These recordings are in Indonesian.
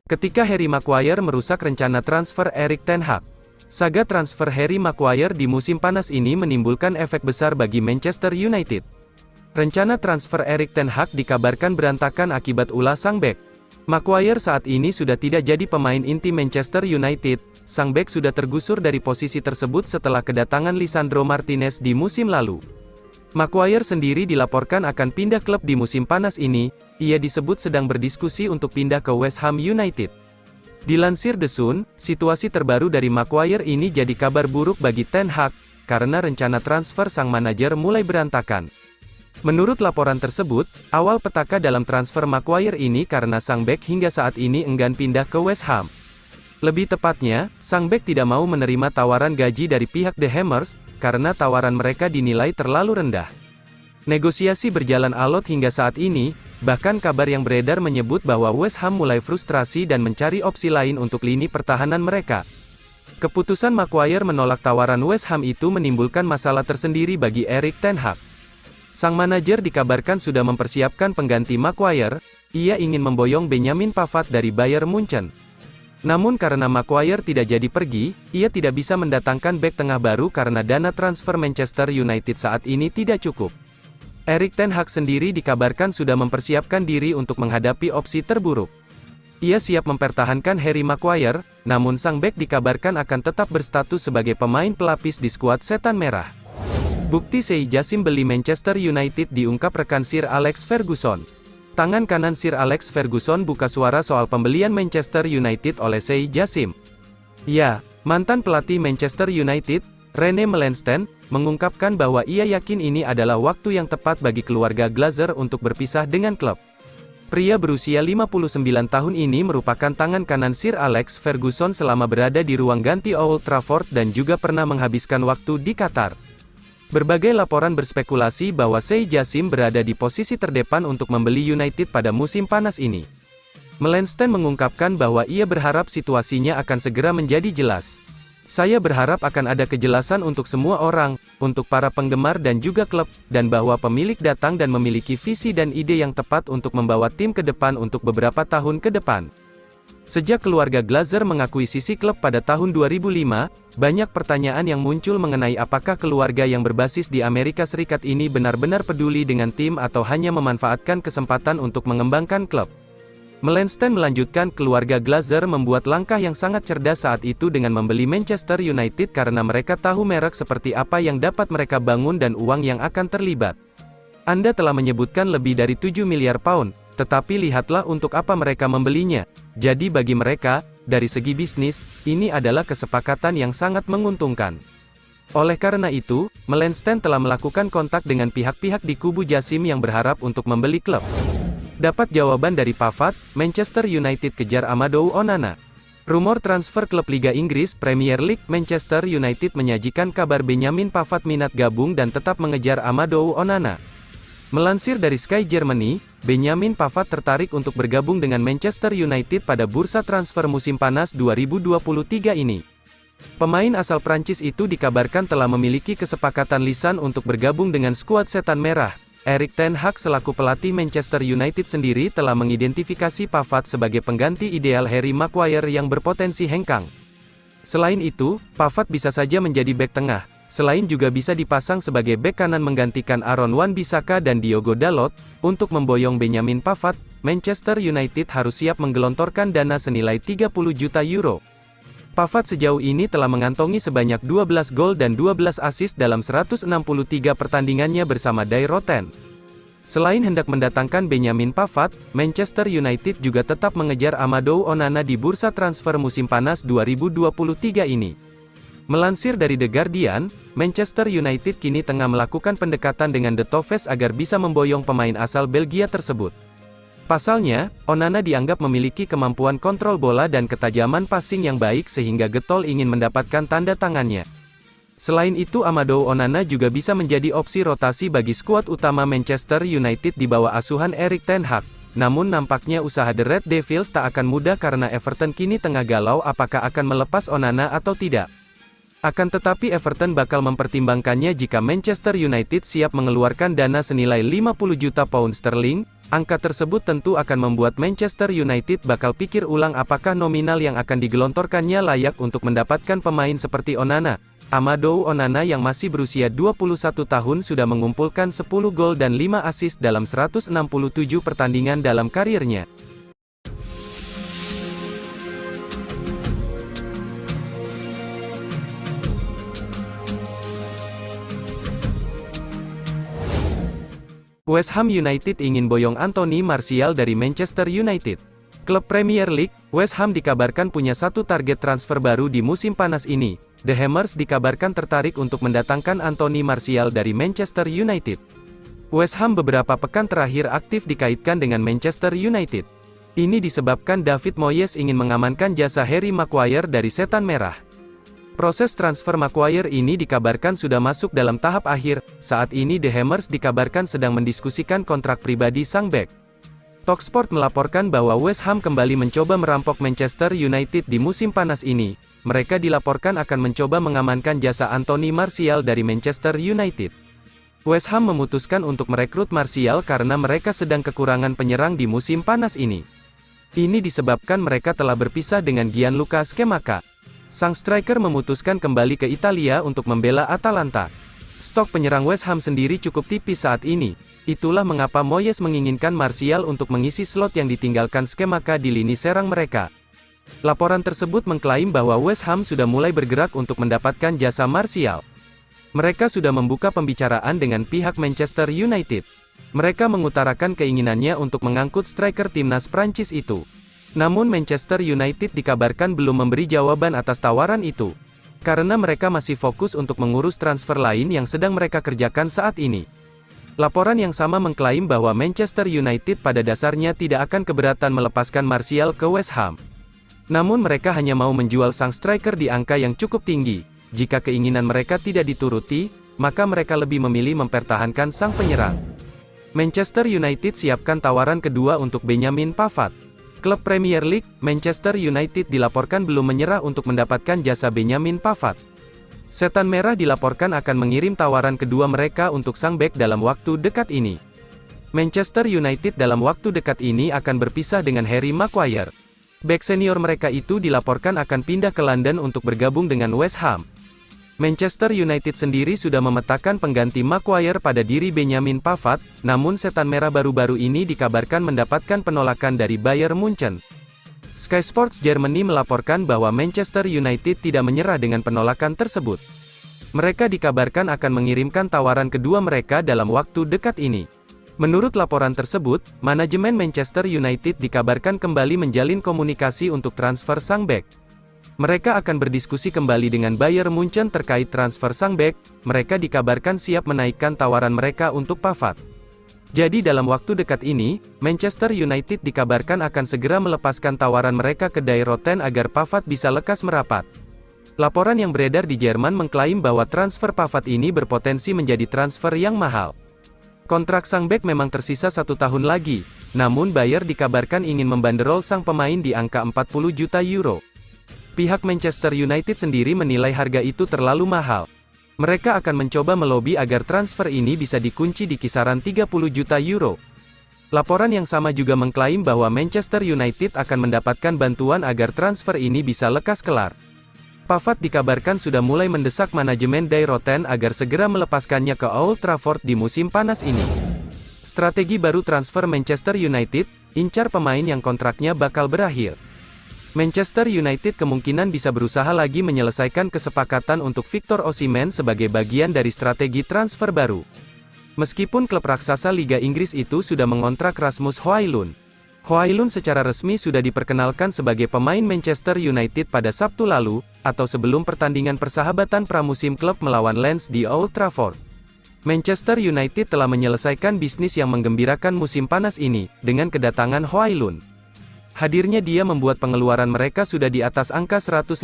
Ketika Harry Maguire merusak rencana transfer Erik ten Hag. Saga transfer Harry Maguire di musim panas ini menimbulkan efek besar bagi Manchester United. Rencana transfer Erik ten Hag dikabarkan berantakan akibat ulah sang bek. Maguire saat ini sudah tidak jadi pemain inti Manchester United. Sang bek sudah tergusur dari posisi tersebut setelah kedatangan Lisandro Martinez di musim lalu. Maguire sendiri dilaporkan akan pindah klub di musim panas ini. Ia disebut sedang berdiskusi untuk pindah ke West Ham United. Dilansir The Sun, situasi terbaru dari Maguire ini jadi kabar buruk bagi Ten Hag, karena rencana transfer sang manajer mulai berantakan. Menurut laporan tersebut, awal petaka dalam transfer Maguire ini karena sang bek hingga saat ini enggan pindah ke West Ham. Lebih tepatnya, sang bek tidak mau menerima tawaran gaji dari pihak The Hammers, karena tawaran mereka dinilai terlalu rendah. Negosiasi berjalan alot hingga saat ini, bahkan kabar yang beredar menyebut bahwa West Ham mulai frustrasi dan mencari opsi lain untuk lini pertahanan mereka. Keputusan Maguire menolak tawaran West Ham itu menimbulkan masalah tersendiri bagi Erik ten Hag. Sang manajer dikabarkan sudah mempersiapkan pengganti Maguire. Ia ingin memboyong Benjamin Pavard dari Bayern Munchen. Namun karena Maguire tidak jadi pergi, ia tidak bisa mendatangkan bek tengah baru karena dana transfer Manchester United saat ini tidak cukup. Erik ten Hag sendiri dikabarkan sudah mempersiapkan diri untuk menghadapi opsi terburuk. Ia siap mempertahankan Harry Maguire, namun sang bek dikabarkan akan tetap berstatus sebagai pemain pelapis di skuad Setan Merah. Bukti Sei Jassim beli Manchester United diungkap rekan Sir Alex Ferguson. Tangan kanan Sir Alex Ferguson buka suara soal pembelian Manchester United oleh Sei Jassim. Ya, mantan pelatih Manchester United, Rene Meulensteen, mengungkapkan bahwa ia yakin ini adalah waktu yang tepat bagi keluarga Glazer untuk berpisah dengan klub. Pria berusia 59 tahun ini merupakan tangan kanan Sir Alex Ferguson selama berada di ruang ganti Old Trafford dan juga pernah menghabiskan waktu di Qatar. Berbagai laporan berspekulasi bahwa Sei Jassim berada di posisi terdepan untuk membeli United pada musim panas ini. Meulensteen mengungkapkan bahwa ia berharap situasinya akan segera menjadi jelas. Saya berharap akan ada kejelasan untuk semua orang, untuk para penggemar dan juga klub, dan bahwa pemilik datang dan memiliki visi dan ide yang tepat untuk membawa tim ke depan untuk beberapa tahun ke depan. Sejak keluarga Glazer mengakuisisi klub pada tahun 2005, banyak pertanyaan yang muncul mengenai apakah keluarga yang berbasis di Amerika Serikat ini benar-benar peduli dengan tim atau hanya memanfaatkan kesempatan untuk mengembangkan klub. Meulensteen melanjutkan, keluarga Glazer membuat langkah yang sangat cerdas saat itu dengan membeli Manchester United karena mereka tahu merek seperti apa yang dapat mereka bangun dan uang yang akan terlibat. Anda telah menyebutkan lebih dari 7 miliar pound, tetapi lihatlah untuk apa mereka membelinya. Jadi bagi mereka, dari segi bisnis, ini adalah kesepakatan yang sangat menguntungkan. Oleh karena itu, Meulensteen telah melakukan kontak dengan pihak-pihak di kubu Jassim yang berharap untuk membeli klub. Dapat jawaban dari Pavard, Manchester United kejar Amadou Onana. Rumor transfer klub Liga Inggris Premier League Manchester United menyajikan kabar Benjamin Pavard minat gabung dan tetap mengejar Amadou Onana. Melansir dari Sky Germany, Benjamin Pavard tertarik untuk bergabung dengan Manchester United pada bursa transfer musim panas 2023 ini. Pemain asal Prancis itu dikabarkan telah memiliki kesepakatan lisan untuk bergabung dengan skuad Setan Merah. Erik ten Hag selaku pelatih Manchester United sendiri telah mengidentifikasi Pavard sebagai pengganti ideal Harry Maguire yang berpotensi hengkang. Selain itu, Pavard bisa saja menjadi bek tengah. Selain juga bisa dipasang sebagai bek kanan menggantikan Aaron Wan-Bissaka dan Diogo Dalot. Untuk memboyong Benjamin Pavard, Manchester United harus siap menggelontorkan dana senilai 30 juta euro. Pavard sejauh ini telah mengantongi sebanyak 12 gol dan 12 assist dalam 163 pertandingannya bersama Die Roten. Selain hendak mendatangkan Benjamin Pavard, Manchester United juga tetap mengejar Amadou Onana di bursa transfer musim panas 2023 ini. Melansir dari The Guardian, Manchester United kini tengah melakukan pendekatan dengan The Toffees agar bisa memboyong pemain asal Belgia tersebut. Pasalnya, Onana dianggap memiliki kemampuan kontrol bola dan ketajaman passing yang baik sehingga Getol ingin mendapatkan tanda tangannya. Selain itu, Amadou Onana juga bisa menjadi opsi rotasi bagi skuad utama Manchester United di bawah asuhan Erik ten Hag. Namun nampaknya usaha The Red Devils tak akan mudah karena Everton kini tengah galau apakah akan melepas Onana atau tidak. Akan tetapi Everton bakal mempertimbangkannya jika Manchester United siap mengeluarkan dana senilai 50 juta pound sterling, Angka tersebut tentu akan membuat Manchester United bakal pikir ulang apakah nominal yang akan digelontorkannya layak untuk mendapatkan pemain seperti Onana. Amadou Onana yang masih berusia 21 tahun sudah mengumpulkan 10 gol dan 5 assist dalam 167 pertandingan dalam karirnya. West Ham United ingin boyong Anthony Martial dari Manchester United. Klub Premier League, West Ham dikabarkan punya satu target transfer baru di musim panas ini. The Hammers dikabarkan tertarik untuk mendatangkan Anthony Martial dari Manchester United. West Ham beberapa pekan terakhir aktif dikaitkan dengan Manchester United. Ini disebabkan David Moyes ingin mengamankan jasa Harry Maguire dari Setan Merah. Proses transfer Maguire ini dikabarkan sudah masuk dalam tahap akhir. Saat ini The Hammers dikabarkan sedang mendiskusikan kontrak pribadi sang bek. Talksport melaporkan bahwa West Ham kembali mencoba merampok Manchester United di musim panas ini. Mereka dilaporkan akan mencoba mengamankan jasa Anthony Martial dari Manchester United. West Ham memutuskan untuk merekrut Martial karena mereka sedang kekurangan penyerang di musim panas ini. Ini disebabkan mereka telah berpisah dengan Gianluca Scamacca. Sang striker memutuskan kembali ke Italia untuk membela Atalanta. Stok penyerang West Ham sendiri cukup tipis saat ini. Itulah mengapa Moyes menginginkan Martial untuk mengisi slot yang ditinggalkan Scamacca di lini serang mereka. Laporan tersebut mengklaim bahwa West Ham sudah mulai bergerak untuk mendapatkan jasa Martial. Mereka sudah membuka pembicaraan dengan pihak Manchester United. Mereka mengutarakan keinginannya untuk mengangkut striker timnas Prancis itu. Namun Manchester United dikabarkan belum memberi jawaban atas tawaran itu. Karena mereka masih fokus untuk mengurus transfer lain yang sedang mereka kerjakan saat ini. Laporan yang sama mengklaim bahwa Manchester United pada dasarnya tidak akan keberatan melepaskan Martial ke West Ham. Namun mereka hanya mau menjual sang striker di angka yang cukup tinggi. Jika keinginan mereka tidak dituruti, maka mereka lebih memilih mempertahankan sang penyerang. Manchester United siapkan tawaran kedua untuk Benjamin Pavard. Klub Premier League, Manchester United dilaporkan belum menyerah untuk mendapatkan jasa Benjamin Pavard. Setan Merah dilaporkan akan mengirim tawaran kedua mereka untuk sang bek dalam waktu dekat ini. Manchester United dalam waktu dekat ini akan berpisah dengan Harry Maguire. Bek senior mereka itu dilaporkan akan pindah ke London untuk bergabung dengan West Ham. Manchester United sendiri sudah memetakan pengganti Maguire pada diri Benjamin Pavard, namun Setan Merah baru-baru ini dikabarkan mendapatkan penolakan dari Bayern Munchen. Sky Sports Germany melaporkan bahwa Manchester United tidak menyerah dengan penolakan tersebut. Mereka dikabarkan akan mengirimkan tawaran kedua mereka dalam waktu dekat ini. Menurut laporan tersebut, manajemen Manchester United dikabarkan kembali menjalin komunikasi untuk transfer sang bek. Mereka akan berdiskusi kembali dengan Bayern Munchen terkait transfer sang bek. Mereka dikabarkan siap menaikkan tawaran mereka untuk Pavard. Jadi dalam waktu dekat ini, Manchester United dikabarkan akan segera melepaskan tawaran mereka ke Die Roten agar Pavard bisa lekas merapat. Laporan yang beredar di Jerman mengklaim bahwa transfer Pavard ini berpotensi menjadi transfer yang mahal. Kontrak sang bek memang tersisa 1 tahun lagi, namun Bayern dikabarkan ingin membanderol sang pemain di angka 40 juta euro. Pihak Manchester United sendiri menilai harga itu terlalu mahal. Mereka akan mencoba melobi agar transfer ini bisa dikunci di kisaran 30 juta euro. Laporan yang sama juga mengklaim bahwa Manchester United akan mendapatkan bantuan agar transfer ini bisa lekas kelar. Pavard dikabarkan sudah mulai mendesak manajemen Die Roten agar segera melepaskannya ke Old Trafford di musim panas ini. Strategi baru transfer Manchester United, incar pemain yang kontraknya bakal berakhir. Manchester United kemungkinan bisa berusaha lagi menyelesaikan kesepakatan untuk Victor Osimhen sebagai bagian dari strategi transfer baru. Meskipun klub raksasa Liga Inggris itu sudah mengontrak Rasmus Højlund. Højlund secara resmi sudah diperkenalkan sebagai pemain Manchester United pada Sabtu lalu, atau sebelum pertandingan persahabatan pramusim klub melawan Lens di Old Trafford. Manchester United telah menyelesaikan bisnis yang menggembirakan musim panas ini, dengan kedatangan Højlund. Hadirnya dia membuat pengeluaran mereka sudah di atas angka 150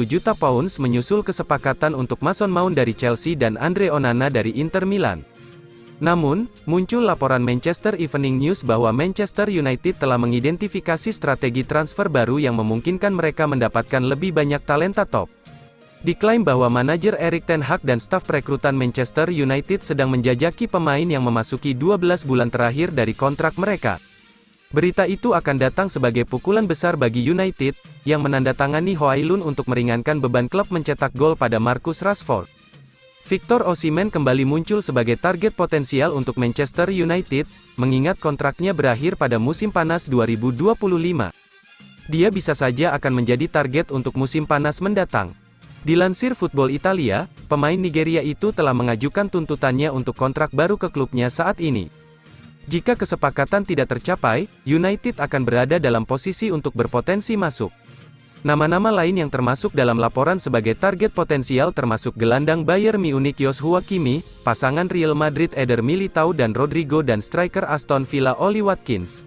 juta pounds menyusul kesepakatan untuk Mason Mount dari Chelsea dan Andre Onana dari Inter Milan. Namun, muncul laporan Manchester Evening News bahwa Manchester United telah mengidentifikasi strategi transfer baru yang memungkinkan mereka mendapatkan lebih banyak talenta top. Diklaim bahwa manajer Erik ten Hag dan staf perekrutan Manchester United sedang menjajaki pemain yang memasuki 12 bulan terakhir dari kontrak mereka. Berita itu akan datang sebagai pukulan besar bagi United, yang menandatangani Højlund untuk meringankan beban klub mencetak gol pada Marcus Rashford. Victor Osimhen kembali muncul sebagai target potensial untuk Manchester United, mengingat kontraknya berakhir pada musim panas 2025. Dia bisa saja akan menjadi target untuk musim panas mendatang. Dilansir Football Italia, pemain Nigeria itu telah mengajukan tuntutannya untuk kontrak baru ke klubnya saat ini. Jika kesepakatan tidak tercapai, United akan berada dalam posisi untuk berpotensi masuk. Nama-nama lain yang termasuk dalam laporan sebagai target potensial termasuk gelandang Bayern Munich Joshua Kimmich, pasangan Real Madrid Eder Militao dan Rodrigo dan striker Aston Villa Ollie Watkins.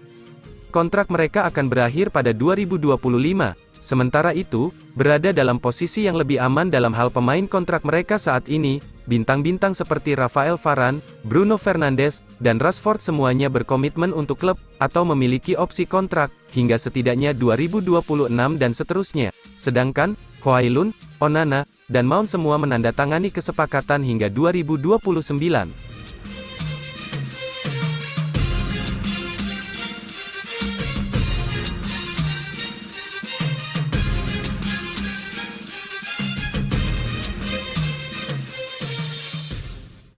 Kontrak mereka akan berakhir pada 2025. Sementara itu, berada dalam posisi yang lebih aman dalam hal pemain kontrak mereka saat ini, bintang-bintang seperti Rafael Varane, Bruno Fernandes, dan Rashford semuanya berkomitmen untuk klub, atau memiliki opsi kontrak, hingga setidaknya 2026 dan seterusnya. Sedangkan, Højlund, Onana, dan Mount semua menandatangani kesepakatan hingga 2029.